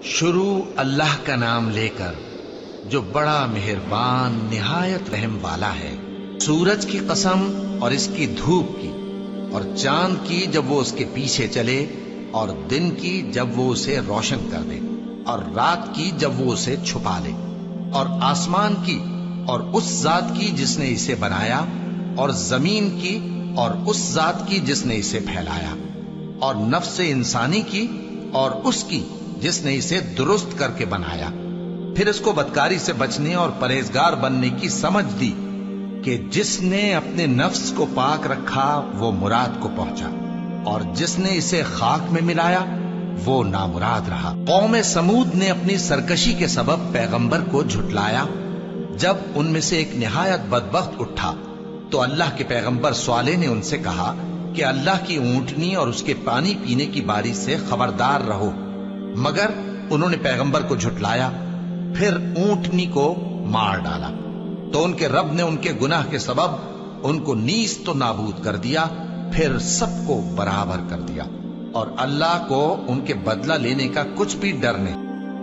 شروع اللہ کا نام لے کر جو بڑا مہربان نہایت رحم والا ہے۔ سورج کی قسم اور اس کی دھوپ کی، اور چاند کی جب وہ اس کے پیچھے چلے، اور دن کی جب وہ اسے روشن کر دے، اور رات کی جب وہ اسے چھپا لے، اور آسمان کی اور اس ذات کی جس نے اسے بنایا، اور زمین کی اور اس ذات کی جس نے اسے پھیلایا، اور نفس انسانی کی اور اس کی جس نے اسے درست کر کے بنایا۔ پھر اس کو بدکاری سے بچنے اور پرہیزگار بننے کی سمجھ دی کہ جس نے اپنے نفس کو پاک رکھا وہ مراد کو پہنچا، اور جس نے اسے خاک میں ملایا وہ نامراد رہا۔ قوم سمود نے اپنی سرکشی کے سبب پیغمبر کو جھٹلایا۔ جب ان میں سے ایک نہایت بدبخت اٹھا تو اللہ کے پیغمبر صالح نے ان سے کہا کہ اللہ کی اونٹنی اور اس کے پانی پینے کی باری سے خبردار رہو، مگر انہوں نے پیغمبر کو جھٹلایا۔ پھر اونٹنی کو مار ڈالا تو ان کے رب نے ان کے گناہ کے سبب ان کو نیست و نابود کر دیا، پھر سب کو برابر کر دیا، اور اللہ کو ان کے بدلہ لینے کا کچھ بھی ڈر نہیں۔